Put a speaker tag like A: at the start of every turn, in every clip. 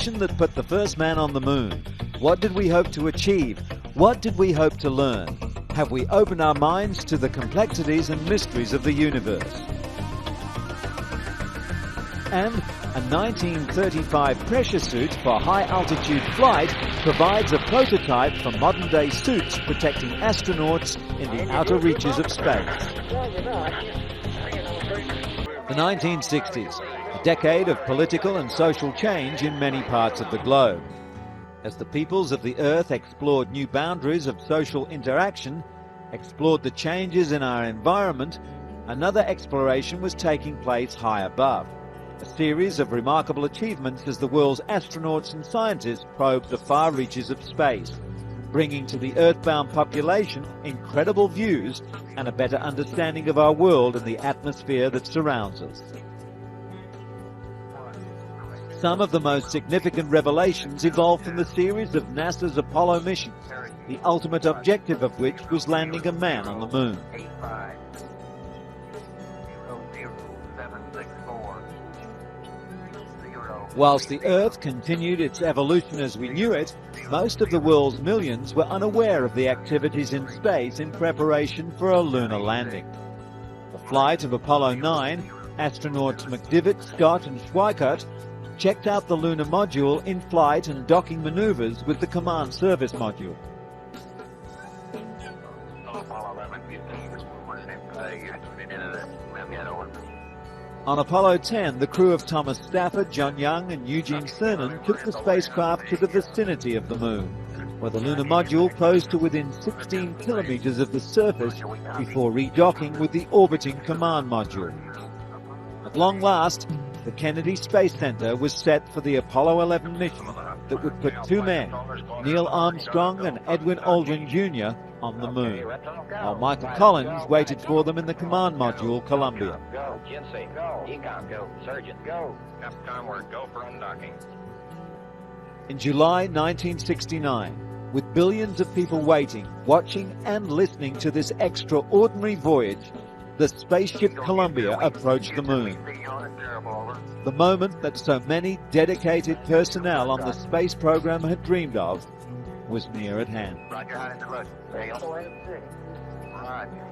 A: mission that put the first man on the moon. What did we hope to achieve? What did we hope to learn? Have we opened our minds to the complexities and mysteries of the universe? And a 1935 pressure suit for high-altitude flight provides a prototype for modern-day suits protecting astronauts in the outer reaches of space. The 1960s, a decade of political and social change in many parts of the globe. As the peoples of the Earth explored new boundaries of social interaction, explored the changes in our environment, another exploration was taking place high above. A series of remarkable achievements as the world's astronauts and scientists probed the far reaches of space, bringing to the earthbound population incredible views and a better understanding of our world and the atmosphere that surrounds us. Some of the most significant revelations evolved from the series of NASA's Apollo missions, the ultimate objective of which was landing a man on the moon. Whilst the Earth continued its evolution as we knew it, most of the world's millions were unaware of the activities in space in preparation for a lunar landing. The flight of Apollo 9, astronauts McDivitt, Scott and Schweikert checked out the lunar module in flight and docking maneuvers with the command service module. On Apollo 10, the crew of Thomas Stafford, John Young and Eugene Cernan took the spacecraft to the vicinity of the moon, where the lunar module closed to within 16 kilometers of the surface before redocking with the orbiting command module. At long last, the Kennedy Space Center was set for the Apollo 11 mission that would put two men, Neil Armstrong and Edwin Aldrin Jr., on the moon, while Michael Collins waited for them in the command module, Columbia.
B: Go, Jinsey, go, Econ, go, Surgeon, go, Comward, go for undocking.
A: In July 1969, with billions of people waiting, watching and listening to this extraordinary voyage, the spaceship Columbia approached the moon. The moment that so many dedicated personnel on the space program had dreamed of was near at hand.
B: Roger, hot in the hood. Roger.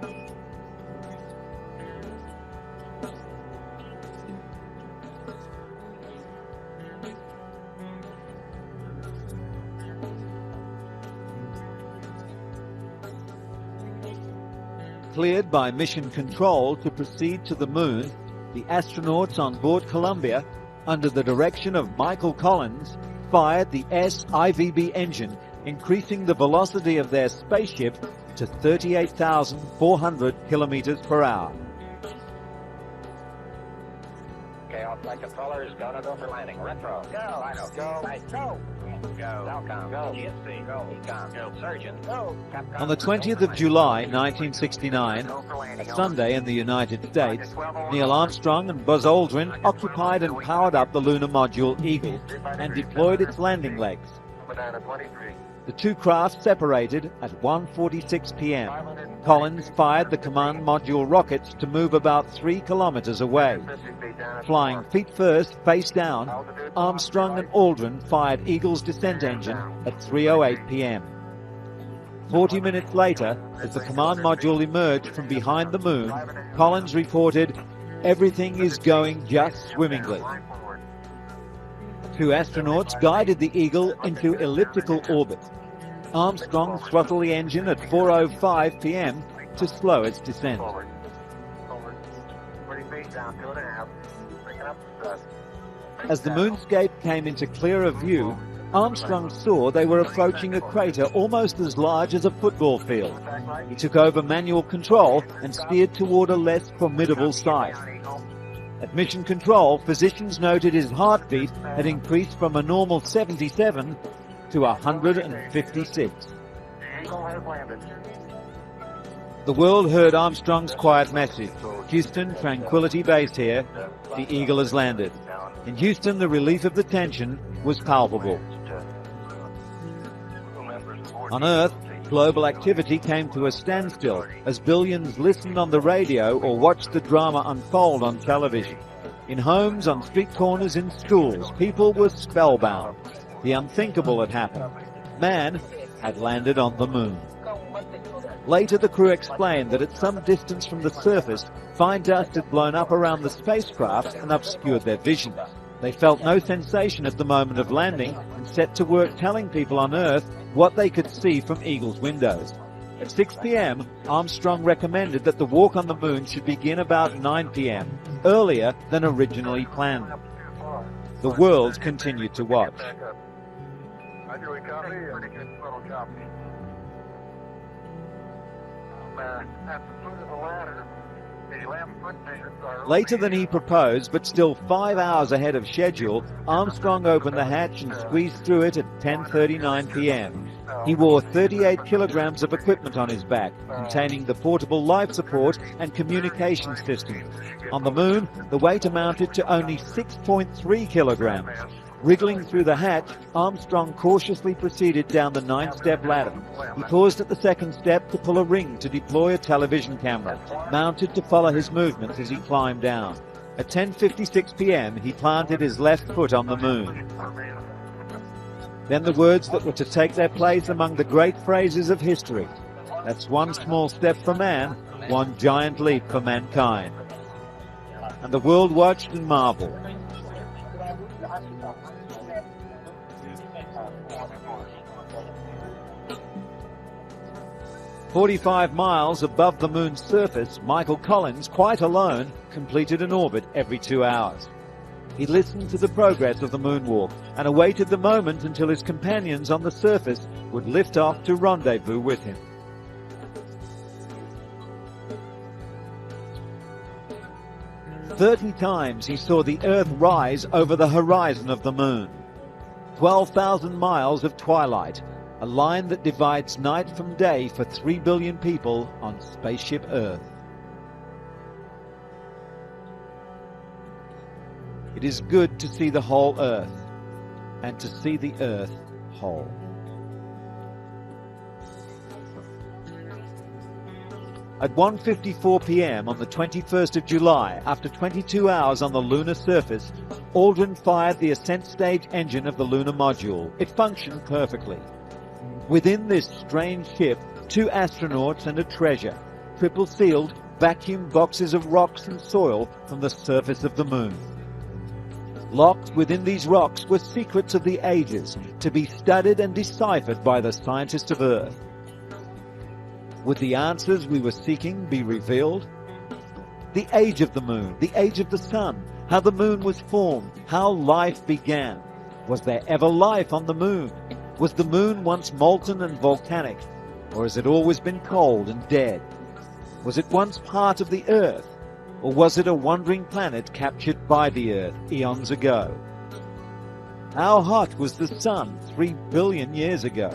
A: Cleared by Mission Control to proceed to the moon, the astronauts on board Columbia, under the direction of Michael Collins, fired the SIVB engine, increasing the velocity of their spaceship to 38,400 kilometers per hour.
B: Okay, all flight controllers, go for landing. Retro, go. Final, go. Right, go. Go. Falcon, go. GSC, go. Econ, go. Surgeon, go. Capcom,
A: On the 20th of July, 1969, a Sunday in the United States, Neil Armstrong and Buzz Aldrin occupied and powered up the lunar module Eagle and deployed its landing legs. The two craft separated at 1:46 p.m. Collins fired the command module rockets to move about 3 kilometers away. Flying feet first, face down, Armstrong and Aldrin fired Eagle's descent engine at 3:08 p.m. 40 minutes later, as the command module emerged from behind the moon, Collins reported, "Everything is going just swimmingly." Two astronauts guided the Eagle into elliptical orbit. Armstrong throttled the engine at 4:05 p.m. to slow its descent. As the moonscape came into clearer view, Armstrong saw they were approaching a crater almost as large as a football field. He took over manual control and steered toward a less formidable sight. At Mission Control, physicians noted his heartbeat had increased from a normal 77 to 156. The world heard Armstrong's quiet message. "Houston, Tranquility Base here. The Eagle has landed." In Houston, the relief of the tension was palpable. On Earth, global activity came to a standstill as billions listened on the radio or watched the drama unfold on television. In homes, on street corners, in schools, people were spellbound. The unthinkable had happened. Man had landed on the moon. Later, the crew explained that at some distance from the surface, fine dust had blown up around the spacecraft and obscured their vision. They felt no sensation at the moment of landing and set to work telling people on Earth what they could see from Eagle's windows. At 6 p.m., Armstrong recommended that the walk on the moon should begin about 9 p.m., earlier than originally planned. The world continued to watch. Later than he proposed, but still 5 hours ahead of schedule, Armstrong opened the hatch and squeezed through it at 10:39 p.m. He wore 38 kilograms of equipment on his back, containing the portable life support and communication system. On the moon, the weight amounted to only 6.3 kilograms. Wriggling through the hatch, Armstrong cautiously proceeded down the 9-step ladder. He paused at the second step to pull a ring to deploy a television camera, mounted to follow his movements as he climbed down. At 10:56 p.m., he planted his left foot on the moon. Then the words that were to take their place among the great phrases of history. That's one small step for man, one giant leap for mankind. And the world watched and marveled. 45 miles above the moon's surface, Michael Collins, quite alone, completed an orbit every 2 hours. He listened to the progress of the moonwalk and awaited the moment until his companions on the surface would lift off to rendezvous with him. "30 times he saw the Earth rise over the horizon of the moon. 12,000 miles of twilight, a line that divides night from day for 3 billion people on spaceship Earth. It is good to see the whole Earth, and to see the Earth whole." At 1:54 p.m. on the 21st of July, after 22 hours on the lunar surface, Aldrin fired the ascent stage engine of the lunar module. It functioned perfectly. Within this strange ship, 2 astronauts and a treasure, triple-sealed, vacuum boxes of rocks and soil from the surface of the moon. Locked within these rocks were secrets of the ages, to be studied and deciphered by the scientists of Earth. Would the answers we were seeking be revealed? The age of the moon, the age of the sun, how the moon was formed, how life began. Was there ever life on the moon? Was the moon once molten and volcanic, or has it always been cold and dead? Was it once part of the Earth, or was it a wandering planet captured by the Earth eons ago? How hot was the sun 3 billion years ago?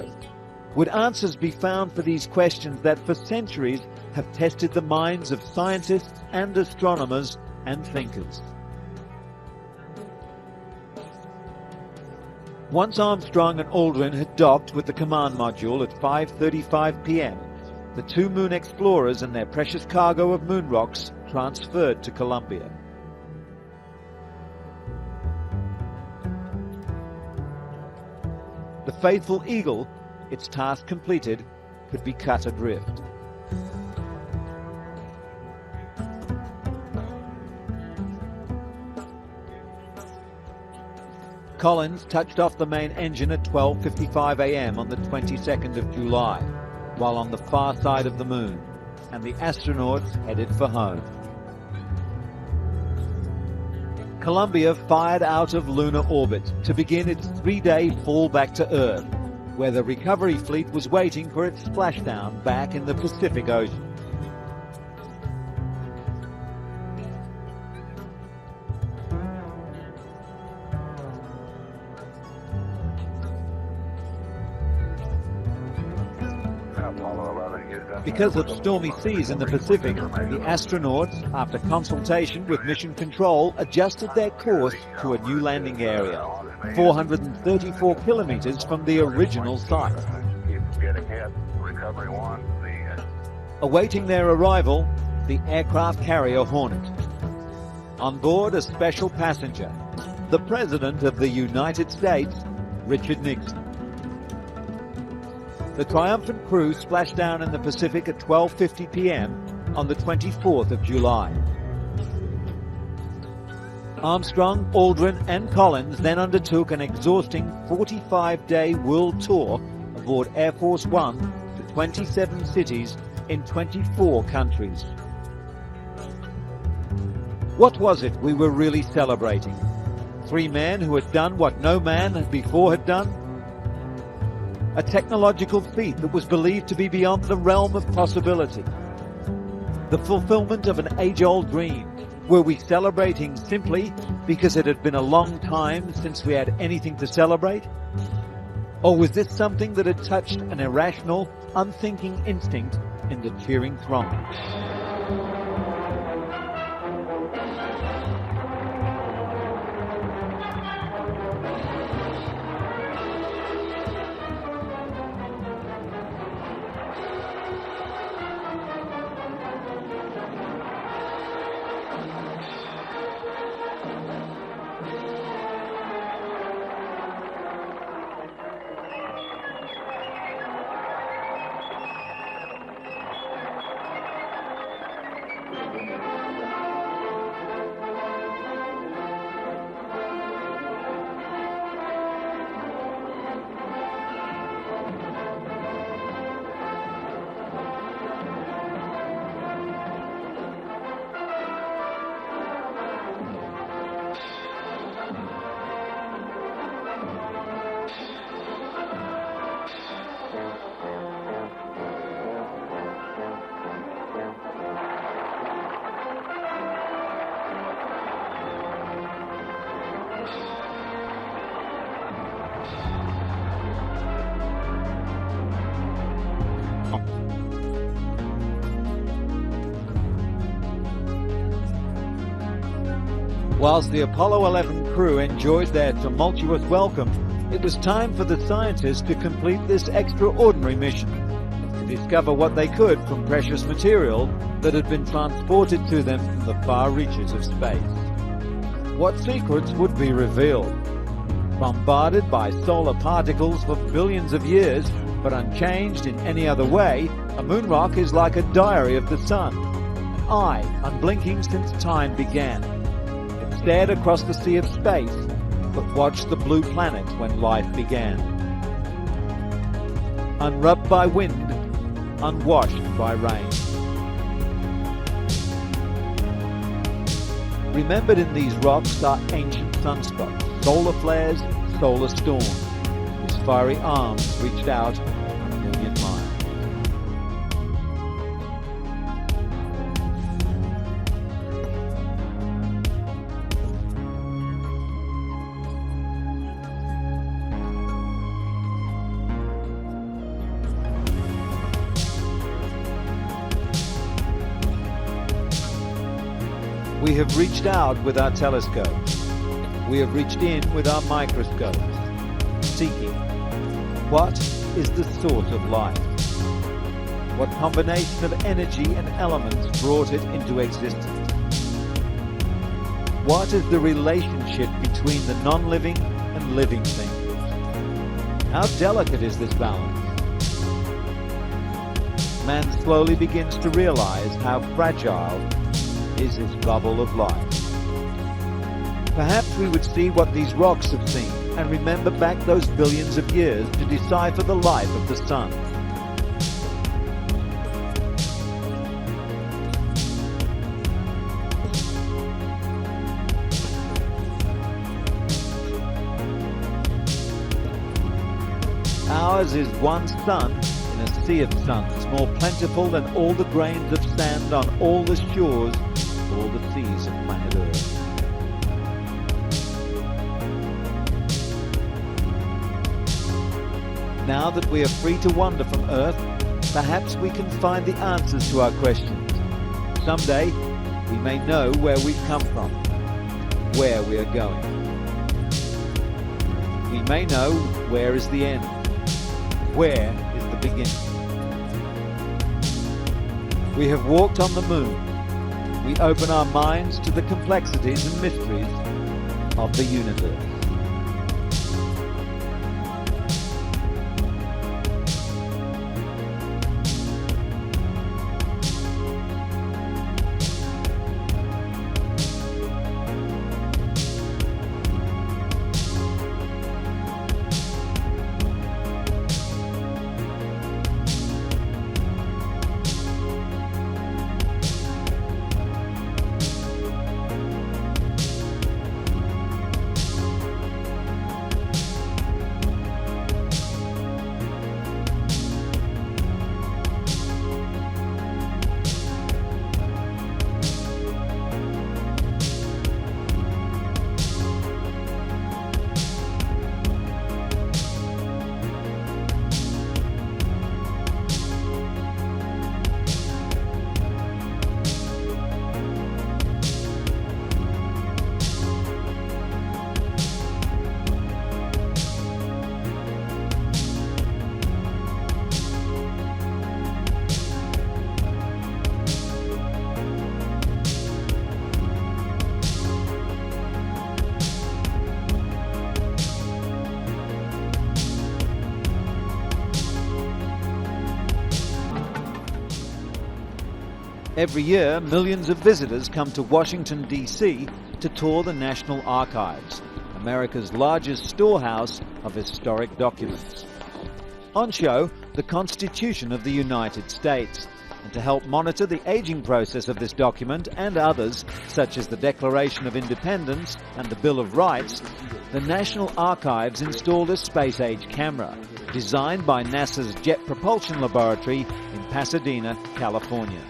A: Would answers be found for these questions that for centuries have tested the minds of scientists and astronomers and thinkers? Once Armstrong and Aldrin had docked with the command module at 5:35 p.m., the 2 moon explorers and their precious cargo of moon rocks transferred to Columbia. The faithful Eagle, its task completed, could be cut adrift. Collins touched off the main engine at 12:55 a.m. on the 22nd of July, while on the far side of the moon, and the astronauts headed for home. Columbia fired out of lunar orbit to begin its 3-day fall back to Earth, where the recovery fleet was waiting for its splashdown back in the Pacific Ocean. Because of stormy seas in the Pacific, the astronauts, after consultation with Mission Control, adjusted their course to a new landing area, 434 kilometers from the original site. Awaiting their arrival, the aircraft carrier Hornet. On board a special passenger, the President of the United States, Richard Nixon. The triumphant crew splashed down in the Pacific at 12:50 p.m. on the 24th of July. Armstrong, Aldrin and Collins then undertook an exhausting 45-day world tour aboard Air Force One to 27 cities in 24 countries. What was it we were really celebrating? 3 men who had done what no man before had done? A technological feat that was believed to be beyond the realm of possibility. The fulfillment of an age-old dream. Were we celebrating simply because it had been a long time since we had anything to celebrate? Or was this something that had touched an irrational, unthinking instinct in the cheering throng? Whilst the Apollo 11 crew enjoyed their tumultuous welcome, it was time for the scientists to complete this extraordinary mission, to discover what they could from precious material that had been transported to them from the far reaches of space. What secrets would be revealed? Bombarded by solar particles for billions of years, but unchanged in any other way, a moon rock is like a diary of the sun, an eye unblinking since time began. It stared across the sea of space, but watched the blue planet when life began. Unrubbed by wind, unwashed by rain. Remembered in these rocks are ancient sunspots, solar flares, solar storms, whose fiery arms reached out a million miles. We have reached out with our telescopes. We have reached in with our microscopes, seeking what is the source of life? What combination of energy and elements brought it into existence? What is the relationship between the non-living and living things? How delicate is this balance? Man slowly begins to realize how fragile is his bubble of life. Perhaps we would see what these rocks have seen and remember back those billions of years to decipher the life of the sun. Ours is one sun in a sea of suns, more plentiful than all the grains of sand on all the shores, all the seas of planet Earth. Now that we are free to wander from Earth, perhaps we can find the answers to our questions. Someday, we may know where we've come from, where we are going. We may know where is the end, where is the beginning. We have walked on the moon. we open our minds to the complexities and mysteries of the universe. Every year, millions of visitors come to Washington, D.C. to tour the National Archives, America's largest storehouse of historic documents. On show, the Constitution of the United States. And to help monitor the aging process of this document and others, such as the Declaration of Independence and the Bill of Rights, the National Archives installed a space-age camera, designed by NASA's Jet Propulsion Laboratory in Pasadena, California.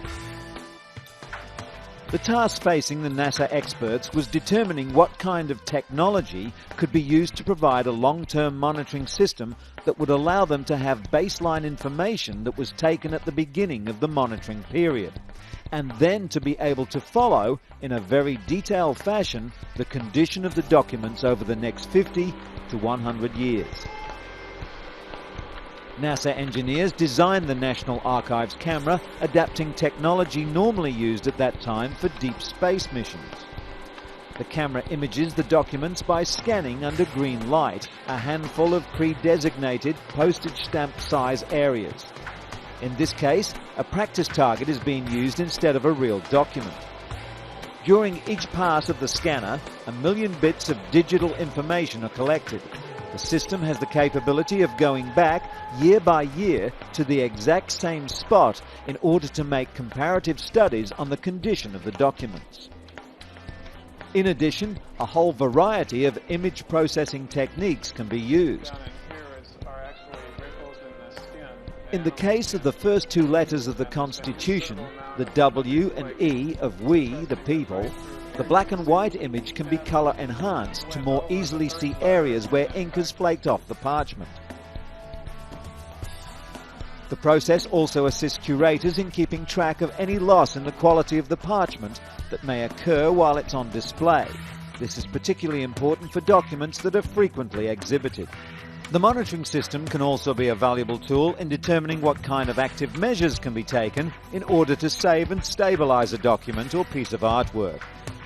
A: The task facing the NASA experts was determining what kind of technology could be used to provide a long-term monitoring system that would allow them to have baseline information that was taken at the beginning of the monitoring period, and then to be able to follow, in a very detailed fashion, the condition of the documents over the next 50 to 100 years. NASA engineers designed the National Archives camera, adapting technology normally used at that time for deep space missions. The camera images the documents by scanning under green light a handful of pre-designated postage stamp size areas. In this case, a practice target is being used instead of a real document. During each pass of the scanner, 1 million bits of digital information are collected. The system has the capability of going back year by year to the exact same spot in order to make comparative studies on the condition of the documents. In addition, a whole variety of image processing techniques can be used. In the case of the first two letters of the Constitution, the W and E of we, the people, the black and white image can be color enhanced to more easily see areas where ink has flaked off the parchment. The process also assists curators in keeping track of any loss in the quality of the parchment that may occur while it's on display. This is particularly important for documents that are frequently exhibited. The monitoring system can also be a valuable tool in determining what kind of active measures can be taken in order to save and stabilize a document or piece of artwork.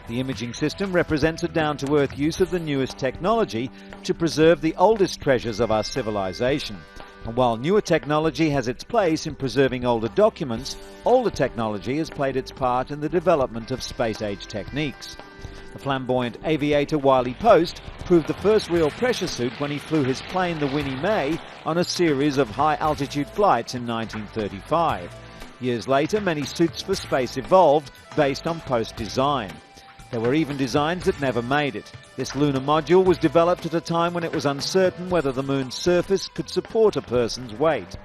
A: The imaging system represents a down-to-earth use of the newest technology to preserve the oldest treasures of our civilization. And while newer technology has its place in preserving older documents, older technology has played its part in the development of space-age techniques. The flamboyant aviator Wiley Post proved the first real pressure suit when he flew his plane, the Winnie Mae, on a series of high-altitude flights in 1935. Years later, many suits for space evolved based on Post design. There were even designs that never made it. This lunar module was developed at a time when it was uncertain whether the moon's surface could support a person's weight.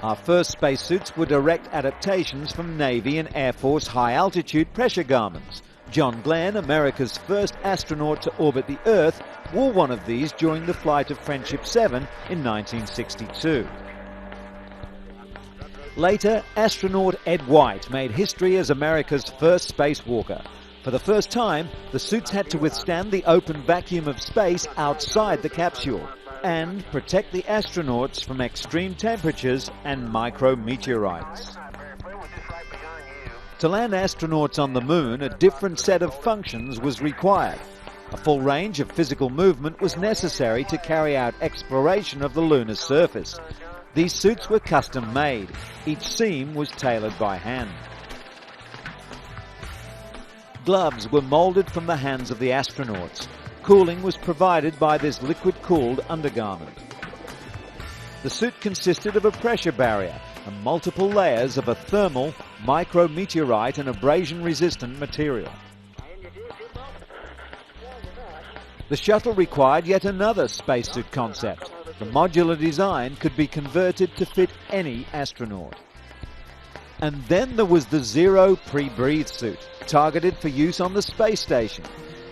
A: Our first spacesuits were direct adaptations from Navy and Air Force high-altitude pressure garments. John Glenn, America's first astronaut to orbit the Earth, wore one of these during the flight of Friendship 7 in 1962. Later, astronaut Ed White made history as America's first spacewalker. For the first time, the suits had to withstand the open vacuum of space outside the capsule and protect the astronauts from extreme temperatures and micrometeorites. To land astronauts on the moon, a different set of functions was required. A full range of physical movement was necessary to carry out exploration of the lunar surface. These suits were custom made. Each seam was tailored by hand. Gloves were molded from the hands of the astronauts. Cooling was provided by this liquid-cooled undergarment. The suit consisted of a pressure barrier and multiple layers of a thermal, micrometeorite and abrasion-resistant material. The shuttle required yet another spacesuit concept. The modular design could be converted to fit any astronaut. And then there was the Zero pre-breathe suit, targeted for use on the space station.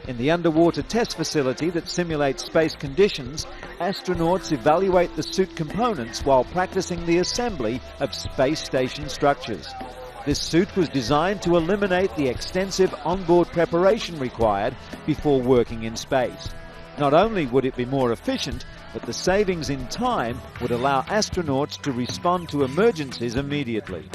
A: In the underwater test facility that simulates space conditions, astronauts evaluate the suit components while practicing the assembly of space station structures. This suit was designed to eliminate the extensive onboard preparation required before working in space. Not only would it be more efficient, but the savings in time would allow astronauts to respond to emergencies immediately.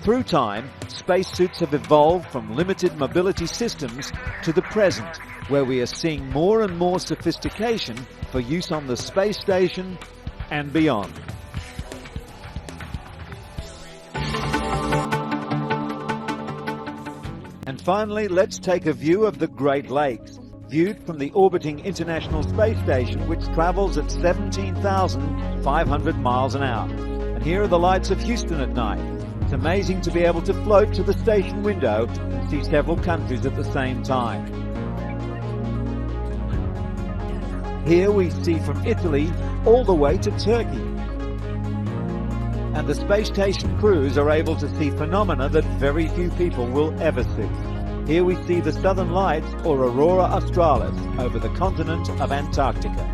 A: Through time, spacesuits have evolved from limited mobility systems to the present, where we are seeing more and more sophistication for use on the space station and beyond. And finally, let's take a view of the Great Lakes, viewed from the orbiting International Space Station, which travels at 17,500 miles an hour. And here are the lights of Houston at night. It's amazing to be able to float to the station window and see several countries at the same time. Here we see from Italy all the way to Turkey. And the space station crews are able to see phenomena that very few people will ever see. Here we see the Southern Lights, or Aurora Australis, over the continent of Antarctica.